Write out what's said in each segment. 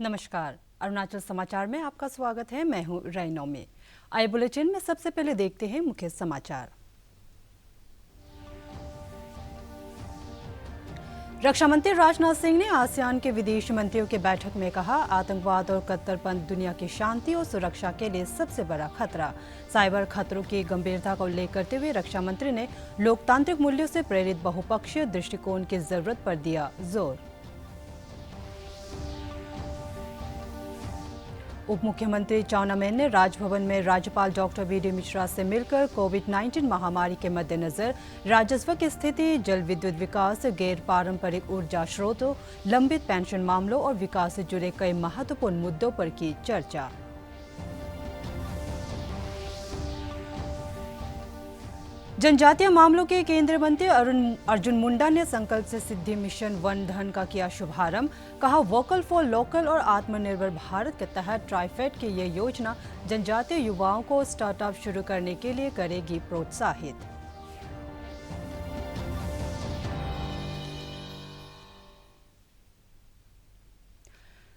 नमस्कार। अरुणाचल समाचार में आपका स्वागत है। मैं हूं रैनोमी। आइए बुलेटिन में सबसे पहले देखते हैं मुख्य समाचार। रक्षा मंत्री राजनाथ सिंह ने आसियान के विदेश मंत्रियों की बैठक में कहा, आतंकवाद और कट्टरपंथ दुनिया की शांति और सुरक्षा के लिए सबसे बड़ा खतरा। साइबर खतरों की गंभीरता को उल्लेख करते हुए रक्षा मंत्री ने लोकतांत्रिक मूल्यों से प्रेरित बहुपक्षीय दृष्टिकोण की जरूरत पर दिया जोर। उप मुख्यमंत्री चाउना मेन ने राजभवन में राज्यपाल डॉक्टर बी.डी. मिश्रा से मिलकर कोविड-19 महामारी के मद्देनजर राजस्व की स्थिति, जल विद्युत विकास, गैर पारंपरिक ऊर्जा स्रोतों, लंबित पेंशन मामलों और विकास से जुड़े कई महत्वपूर्ण मुद्दों पर की चर्चा। जनजातीय मामलों के केंद्रीय मंत्री अर्जुन मुंडा ने संकल्प से सिद्धि मिशन वन धन का किया शुभारंभ। कहा, वोकल फॉर लोकल और आत्मनिर्भर भारत के तहत ट्राइफेड की यह योजना जनजातीय युवाओं को स्टार्टअप शुरू करने के लिए करेगी प्रोत्साहित।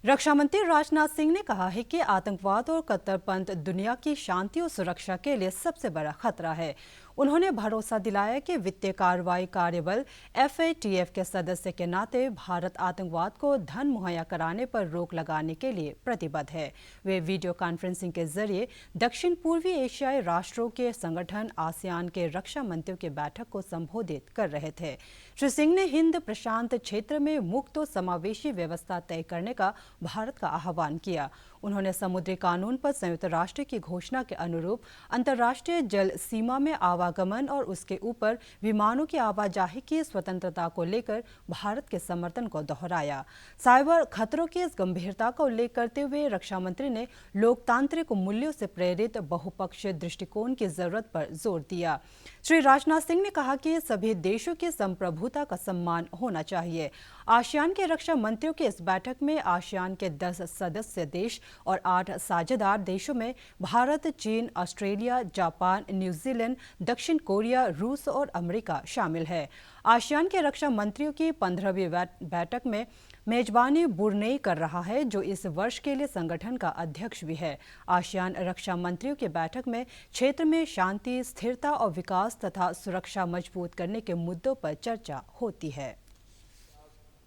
रक्षा मंत्री राजनाथ सिंह ने कहा है कि आतंकवाद और कट्टरपंथ दुनिया की शांति और सुरक्षा के लिए सबसे बड़ा खतरा है। उन्होंने भरोसा दिलाया कि वित्तीय कार्रवाई कार्यबल FATF के सदस्य के नाते भारत आतंकवाद को धन मुहैया कराने पर रोक लगाने के लिए प्रतिबद्ध है। वे वीडियो कॉन्फ्रेंसिंग के जरिए दक्षिण पूर्वी एशियाई राष्ट्रों के संगठन आसियान के रक्षा मंत्रियों की बैठक को संबोधित कर रहे थे। श्री सिंह ने हिंद प्रशांत क्षेत्र में मुक्त और समावेशी व्यवस्था तय करने का भारत का आह्वान किया। उन्होंने समुद्री कानून पर संयुक्त राष्ट्र की घोषणा के अनुरूप अंतर्राष्ट्रीय जल सीमा में आवागमन और उसके ऊपर विमानों की आवाजाही की स्वतंत्रता को लेकर भारत के समर्थन को दोहराया। साइबर खतरों की इस गंभीरता का उल्लेख करते हुए रक्षा मंत्री ने लोकतांत्रिक मूल्यों से प्रेरित बहुपक्षीय दृष्टिकोण की जरूरत पर जोर दिया। श्री राजनाथ सिंह ने कहा कि सभी देशों की संप्रभुता का सम्मान होना चाहिए। आसियान के रक्षा मंत्रियों की इस बैठक में आसियान के 10 सदस्य देश और 8 साझेदार देशों में भारत, चीन, ऑस्ट्रेलिया, जापान, न्यूजीलैंड, दक्षिण कोरिया, रूस और अमेरिका शामिल है। आसियान के रक्षा मंत्रियों की 15वीं बैठक में मेजबानी ब्रुनेई कर रहा है, जो इस वर्ष के लिए संगठन का अध्यक्ष भी है। आसियान रक्षा मंत्रियों की बैठक में क्षेत्र में शांति, स्थिरता और विकास तथा सुरक्षा मजबूत करने के मुद्दों पर चर्चा होती है।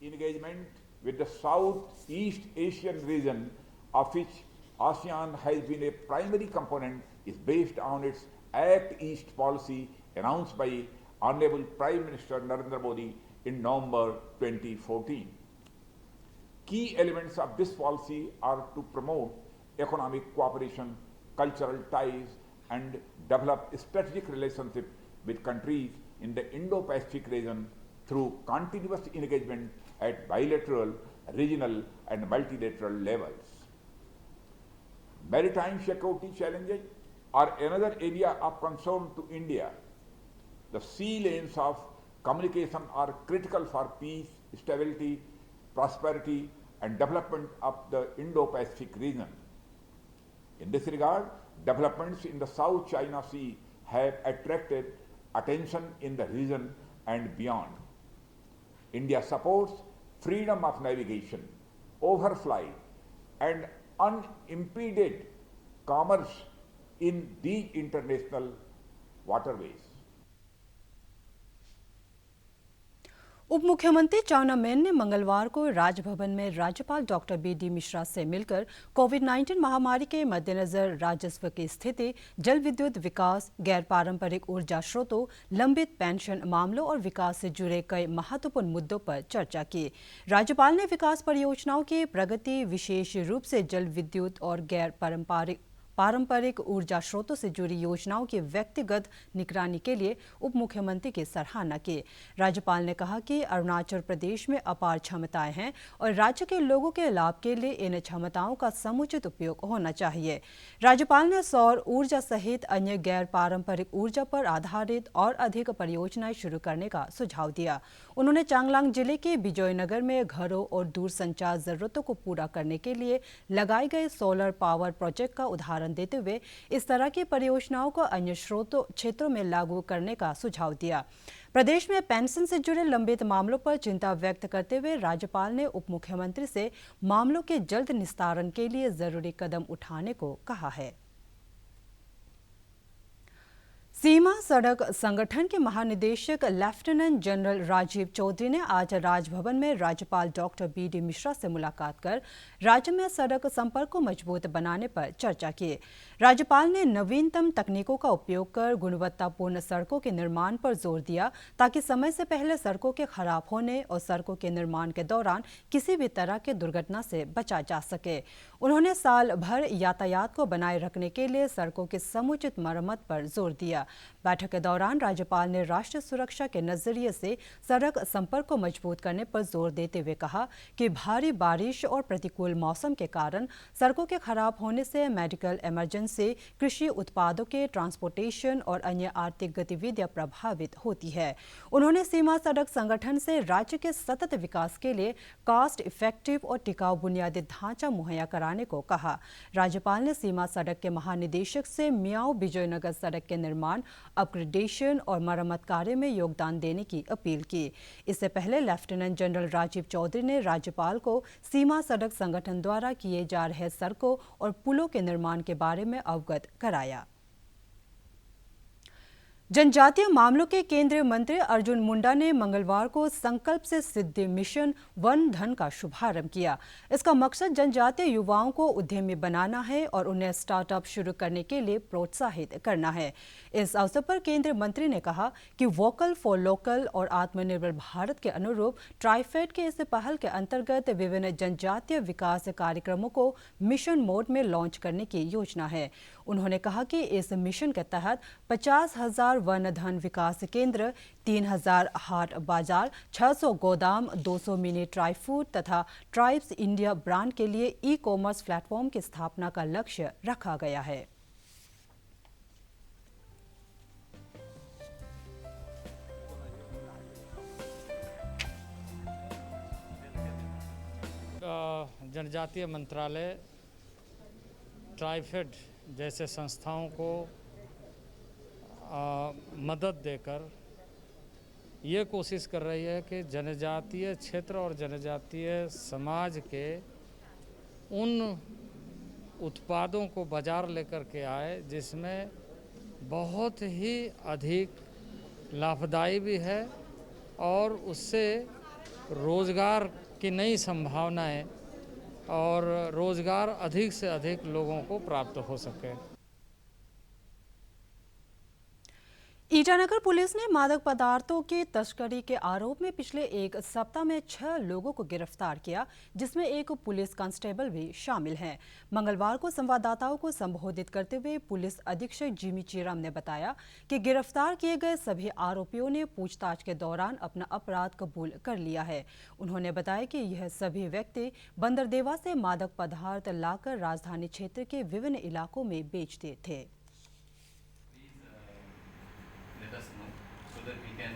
Engagement with the Southeast Asian region, of which ASEAN has been a primary component, is based on its Act East policy announced by Honorable Prime Minister Narendra Modi in November 2014. Key elements of this policy are to promote economic cooperation, cultural ties, and develop strategic relationships with countries in the Indo-Pacific region through continuous engagement at bilateral, regional, and multilateral levels. Maritime security challenges are another area of concern to India. The sea lanes of communication are critical for peace, stability, prosperity, and development of the Indo-Pacific region. In this regard, developments in the South China Sea have attracted attention in the region and beyond. India supports freedom of navigation, overflight, and unimpeded commerce in these international waterways. उप मुख्यमंत्री Chowna main ने मंगलवार को राजभवन में राज्यपाल doctor BD. Mishra से मिलकर कोविड-19 महामारी के मद्देनजर राजस्व की स्थिति, जल विद्युत विकास, गैर पारंपरिक ऊर्जा स्रोतों, लंबित पेंशन मामलों और विकास से जुड़े कई महत्वपूर्ण मुद्दों पर चर्चा की। राज्यपाल ने विकास परियोजनाओं की प्रगति, विशेष रूप से जल विद्युत और गैर पारंपरिक ऊर्जा स्रोतों से जुड़ी योजनाओं की व्यक्तिगत निगरानी के लिए उप मुख्यमंत्री की सराहना की। राज्यपाल ने कहा कि अरुणाचल प्रदेश में अपार क्षमताएं हैं और राज्य के लोगों के लाभ के लिए इन क्षमताओं का समुचित उपयोग होना चाहिए। राज्यपाल ने सौर ऊर्जा सहित अन्य गैर पारंपरिक ऊर्जा पर आधारित और अधिक परियोजनाएं शुरू करने का सुझाव दिया। उन्होंने चांगलांग जिले के बिजोयनगर में घरों और दूरसंचार जरूरतों को पूरा करने के लिए लगाए गए सोलर पावर प्रोजेक्ट का उदाहरण उदाहरण देते हुए इस तरह की परियोजनाओं को अन्य क्षेत्रों में लागू करने का सुझाव दिया। प्रदेश में पेंशन से जुड़े लंबित मामलों पर चिंता व्यक्त करते हुए राज्यपाल ने उप मुख्यमंत्री से मामलों के जल्द निस्तारण के लिए जरूरी कदम उठाने को कहा है। सीमा सड़क संगठन के महानिदेशक लेफ्टिनेंट जनरल राजीव चौधरी ने आज राजभवन में राज्यपाल डॉक्टर बी.डी. मिश्रा से मुलाकात कर राज्य में सड़क संपर्क को मजबूत बनाने पर चर्चा की। राज्यपाल ने नवीनतम तकनीकों का उपयोग कर गुणवत्तापूर्ण सड़कों के निर्माण पर जोर दिया ताकि समय से पहले सड़कों के खराब होने और सड़कों के निर्माण के दौरान किसी भी तरह के दुर्घटना से बचा जा सके। उन्होंने साल भर यातायात को बनाए रखने के लिए सड़कों की समुचित मरम्मत पर जोर दिया। बैठक के दौरान राज्यपाल ने राष्ट्रीय सुरक्षा के नजरिए से सड़क संपर्क को मजबूत करने पर जोर देते हुए कहा कि भारी बारिश और प्रतिकूल मौसम के कारण सड़कों के खराब होने से मेडिकल इमरजेंसी, कृषि उत्पादों के ट्रांसपोर्टेशन और अन्य आर्थिक गतिविधियां प्रभावित होती है। उन्होंने सीमा सड़क संगठन से राज्य के सतत विकास के लिए कॉस्ट इफेक्टिव और टिकाऊ बुनियादी ढांचा मुहैया कराने को कहा। राज्यपाल ने सीमा सड़क के महानिदेशक से मियाओ विजयनगर सड़क के निर्माण, अपग्रेडेशन और मरम्मत कार्य में योगदान देने की अपील की। इससे पहले लेफ्टिनेंट जनरल राजीव चौधरी ने राज्यपाल को सीमा सड़क संगठन द्वारा किए जा रहे सड़कों और पुलों के निर्माण के बारे में अवगत कराया। जनजातीय मामलों के केंद्रीय मंत्री अर्जुन मुंडा ने मंगलवार को संकल्प से सिद्धि मिशन वन धन का शुभारंभ किया। इसका मकसद जनजातीय युवाओं को उद्यमी बनाना है और उन्हें स्टार्टअप शुरू करने के लिए प्रोत्साहित करना है। इस अवसर पर केंद्रीय मंत्री ने कहा कि वोकल फॉर लोकल और आत्मनिर्भर भारत के अनुरूप ट्राइफेड के इस पहल के अंतर्गत विभिन्न जनजातीय विकास कार्यक्रमों को मिशन मोड में लॉन्च करने की योजना है। उन्होंने कहा कि इस मिशन के तहत 50,000 वन धन विकास केंद्र, 3,000 हाट बाजार, 600 गोदाम, 200 मिनी ट्राई फूड तथा ट्राइब्स इंडिया ब्रांड के लिए ई-कॉमर्स प्लेटफॉर्म की स्थापना का लक्ष्य रखा गया है। जनजातीय मंत्रालय ट्राइफेड जैसे संस्थाओं को मदद देकर ये कोशिश कर रही है कि जनजातीय क्षेत्र और जनजातीय समाज के उन उत्पादों को बाजार लेकर के आए जिसमें बहुत ही अधिक लाभदायी भी है और उससे रोज़गार की नई संभावनाएं और रोज़गार अधिक से अधिक लोगों को प्राप्त हो सके। ईटानगर पुलिस ने मादक पदार्थों की तस्करी के आरोप में पिछले एक सप्ताह में 6 लोगों को गिरफ्तार किया, जिसमें एक पुलिस कांस्टेबल भी शामिल हैं। मंगलवार को संवाददाताओं को संबोधित करते हुए पुलिस अधीक्षक जिमी चीराम ने बताया कि गिरफ्तार किए गए सभी आरोपियों ने पूछताछ के दौरान अपना अपराध कबूल कर लिया है। उन्होंने बताया कि यह सभी व्यक्ति बंदरदेवा से मादक पदार्थ लाकर राजधानी क्षेत्र के विभिन्न इलाकों में बेचते थे। Let us know so that we can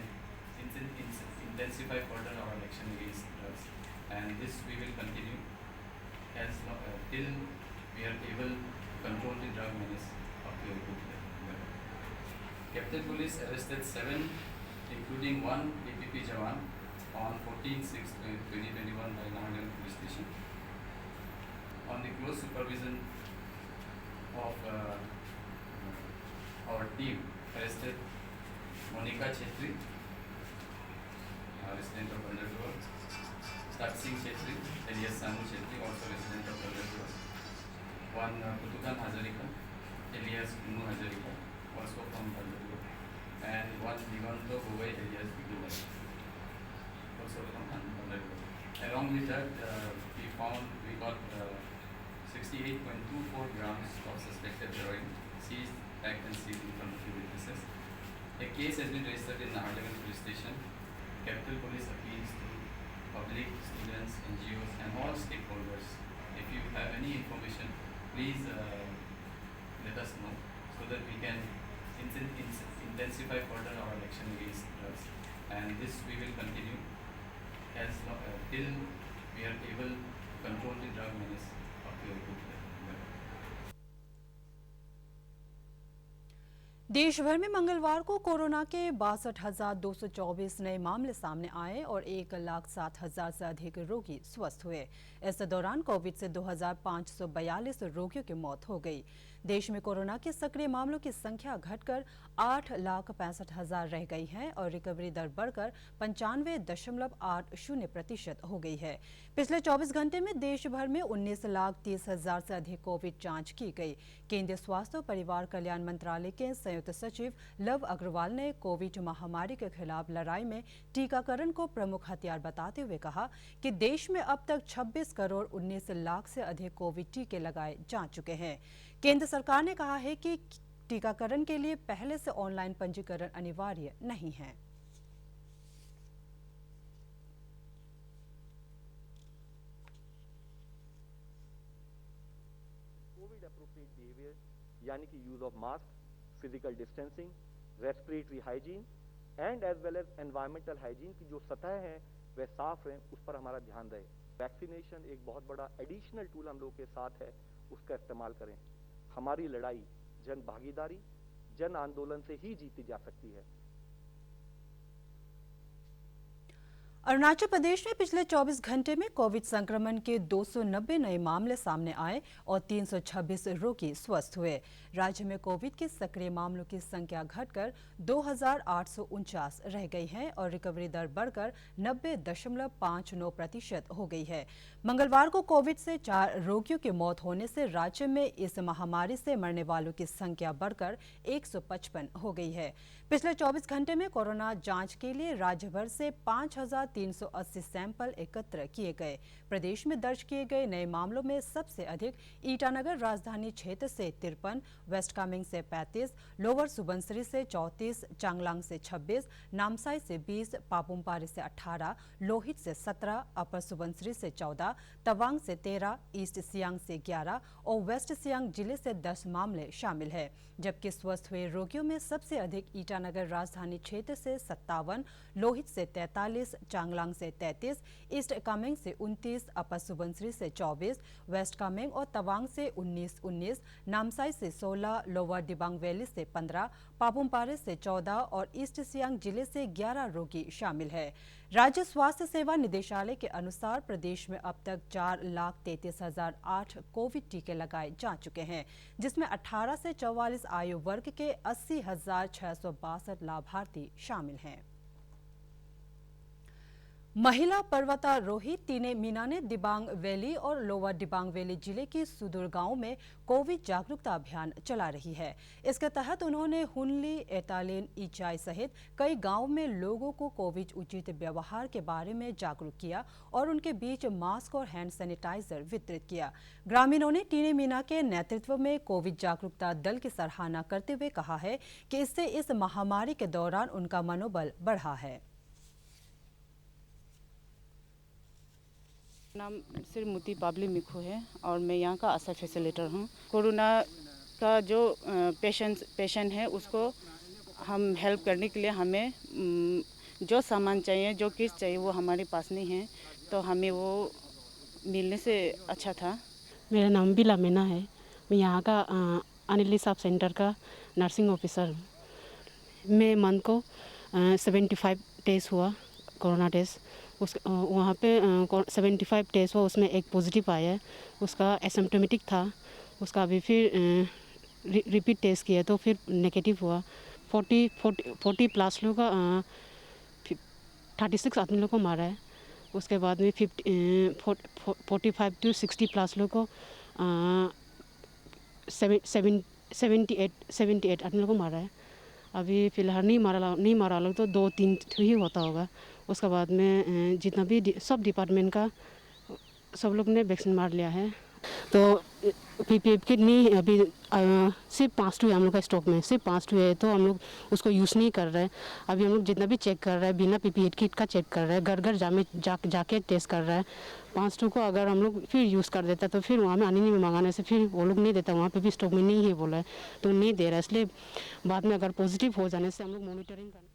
intensify further our action against drugs, and this we will continue as till we are able to control the drug menace up to a good level. Capital Police arrested 7, including 1 APP Jawan on 14/6/2021 by Nahagaon Police Station. On the close supervision of our team, arrested Monica Chetri, resident of Bandarpur, Sat Singh Chetri, alias Sanu Chetri, also resident of Bandarpur. One Putukan Hazarika, alias Gunu Hazarika, also from Bandarpur. And one Divanto Gowai, alias Bigulai, also from Bandarpur. Along with that, we got 68.24 grams of suspected heroin seized, packed and sealed in front of few witnesses. A case has been registered in Nahagaon Police Station. Capital Police appeals to public, students, NGOs and all stakeholders. If you have any information, please let us know so that we can intensify further our action against drugs. And this we will continue as till we are able to control the drug menace up to a good level. देश भर में मंगलवार को corona के 62,224 नए मामले सामने आए और 1,07,000 से अधिक रोगी स्वस्थ हुए। इस दौरान कोविड से 2,542 रोगियों की मौत हो गई। देश में कोरोना के सक्रिय मामलों की संख्या घटकर 8,65,000 रह गई है और रिकवरी दर बढ़कर 95.80% हो गई है। पिछले 24 घंटे में देश भर में 19,30,000 से अधिक कोविड जांच की गई। केंद्रीय स्वास्थ्य और परिवार कल्याण मंत्रालय के संयुक्त सचिव लव अग्रवाल ने कोविड महामारी के खिलाफ लड़ाई में टीकाकरण को प्रमुख हथियार बताते हुए कहा कि देश में अब तक 26 करोड़ 19 लाख से अधिक कोविड टीके लगाए जा चुके हैं। केंद्र सरकार ने कहा है कि टीकाकरण के लिए पहले से ऑनलाइन पंजीकरण अनिवार्य नहीं है। कोविड अप्रोप्रिएट बिहेवियर यानी कि use of mask, physical distancing, respiratory hygiene and as well as environmental hygiene की जो सतह है वह साफ रहे, उस पर हमारा ध्यान रहे। वैक्सीनेशन एक बहुत बड़ा एडिशनल टूल हम लोग के साथ है, उसका इस्तेमाल करें। हमारी लड़ाई जन भागीदारी, जन आंदोलन से ही जीती जा सकती है। अरुणाचल प्रदेश में पिछले 24 घंटे में कोविड संक्रमण के 290 नए मामले सामने आए और 326 रोगी स्वस्थ हुए। राज्य में कोविड के सक्रिय मामलों की संख्या घटकर 2,849 रह गई है और रिकवरी दर बढ़कर 90.59% हो गई है। मंगलवार को कोविड से 4 रोगियों की मौत होने से राज्य में इस महामारी से मरने वालों की संख्या बढ़कर 155 हो गई है। पिछले 24 घंटे में कोरोना जांच के लिए राज्य भर से 5,380 सैंपल एकत्र किए गए। प्रदेश में दर्ज किए गए नए मामलों में सबसे अधिक ईटानगर राजधानी क्षेत्र से 53, वेस्ट कामेंग से 35, लोअर सुबनसिरी से 34, चांगलांग से 26, नामसाई से 20, पापुमपारे से 18, लोहित से 17, अपर सुबनसिरी से 14, तवांग से 13, ईस्ट सियांग से 11 और वेस्ट सियांग जिले से 10 मामले शामिल है। जबकि स्वस्थ हुए रोगियों में सबसे अधिक ईटानगर राजधानी क्षेत्र से 57, लोहित से 43, चांगलांग से 33, ईस्ट कामेंग से 29, अपर सुबनसिरी से 24, वेस्ट कामेंग और तवांग से 19, नामसाई से 16, लोअर दिबांग वैली से 15, पापुमपारे से 14 और ईस्ट सियांग जिले से 11 रोगी शामिल है। राज्य स्वास्थ्य सेवा निदेशालय के अनुसार प्रदेश में अब तक 4,33,008 कोविड टीके लगाए जा चुके हैं, जिसमें 18 से 44 आयु वर्ग के 80,662 लाभार्थी शामिल हैं। महिला पर्वतारोही तीने मीना ने दिबांग वैली और लोअर दिबांग वैली जिले की सुदूर गांव में कोविड जागरूकता अभियान चला रही है। इसके तहत उन्होंने हुनली, एतालिन, इचाई सहित कई गांव में लोगों को कोविड उचित व्यवहार के बारे में जागरूक किया और उनके बीच मास्क और हैंड सैनिटाइजर वितरित किया। ग्रामीणों ने तीने मीना के नेतृत्व में कोविड जागरूकता दल की सराहना करते हुए कहा है कि इससे इस महामारी के दौरान उनका मनोबल बढ़ा है। नाम श्रीमती पाबली मिखू है और मैं यहाँ का आशा फैसिलिटेटर हूँ। कोरोना का जो पेशेंट है उसको हम हेल्प करने के लिए हमें जो सामान चाहिए, जो किट चाहिए वो हमारे पास नहीं है, तो हमें वो मिलने से अच्छा था। मेरा नाम बिला मीना है। मैं यहाँ का अनिल सब सेंटर का नर्सिंग ऑफिसर हूँ। मैं मंथ को 75 टेस्ट हुआ, कोरोना टेस्ट। उस वहाँ पे 75 टेस्ट हुआ, उसमें एक पॉजिटिव आया है, उसका एसिम्प्टोमेटिक था। उसका अभी फिर रिपीट टेस्ट किया तो फिर नेगेटिव हुआ। 40 प्लस लोग का 36 आदमी लोग को मारा है। उसके बाद में 45 to 60 प्लस लोग को 78 आदमी लोग को मारा है। अभी फिलहाल नहीं मारा लोग तो 2-3 ही होता होगा। उसके बाद में जितना भी सब डिपार्टमेंट का सब लोग ने वैक्सीन मार लिया है। तो पीपीएफ किट नहीं अभी सिर्फ 5 है हम लोग का स्टॉक में, सिर्फ 5 है, तो हम लोग उसको यूज़ नहीं कर रहे हैं। अभी हम लोग जितना भी चेक कर रहे हैं बिना पीपीएफ किट का चेक कर रहे हैं, घर घर जाके टेस्ट कर रहे हैं। 5 को अगर हम लोग फिर यूज़ कर देता तो फिर वहाँ में आने नहीं मंगाने से फिर वो लोग नहीं देता, वहाँ पे भी स्टॉक में नहीं है बोला है तो नहीं दे रहा है। इसलिए बाद में अगर पॉजिटिव हो जाने से हम लोग मॉनिटरिंग करना।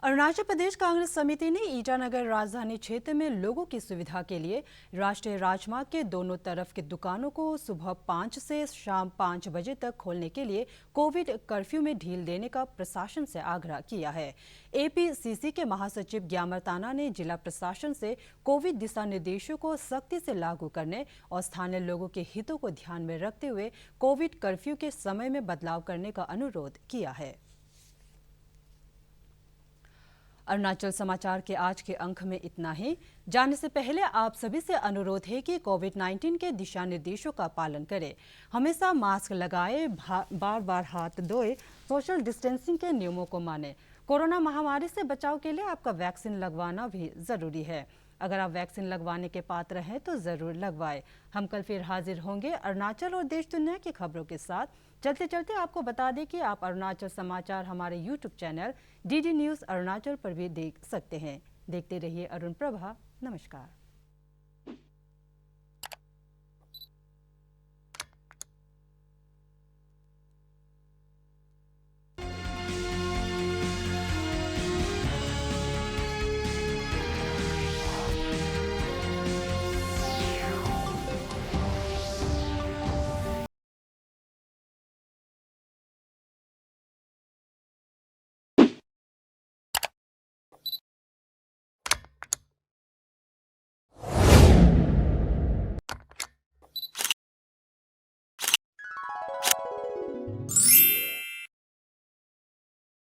अरुणाचल प्रदेश कांग्रेस समिति ने ईटानगर राजधानी क्षेत्र में लोगों की सुविधा के लिए राष्ट्रीय राजमार्ग के दोनों तरफ की दुकानों को सुबह 5 से शाम 5 बजे तक खोलने के लिए कोविड कर्फ्यू में ढील देने का प्रशासन से आग्रह किया है। एपीसीसी के महासचिव ग्यामर ताना ने जिला प्रशासन से कोविड दिशा निर्देशों को सख्ती से लागू करने और स्थानीय लोगों के हितों को ध्यान में रखते हुए कोविड कर्फ्यू के समय में बदलाव करने का अनुरोध किया है। अरुणाचल समाचार के आज के अंक में इतना ही। जाने से पहले आप सभी से अनुरोध है कि कोविड-19 के दिशा निर्देशों का पालन करें। हमेशा मास्क लगाएं, बार बार हाथ धोएं, सोशल डिस्टेंसिंग के नियमों को मानें। कोरोना महामारी से बचाव के लिए आपका वैक्सीन लगवाना भी जरूरी है। अगर आप वैक्सीन लगवाने के पात्र हैं तो जरूर लगवाएं। हम कल फिर हाजिर होंगे अरुणाचल और देश दुनिया की खबरों के साथ। चलते चलते आपको बता दें कि आप अरुणाचल समाचार हमारे YouTube channel DD news Arunachal पर भी देख सकते हैं। देखते रहिए अरुण प्रभा। नमस्कार।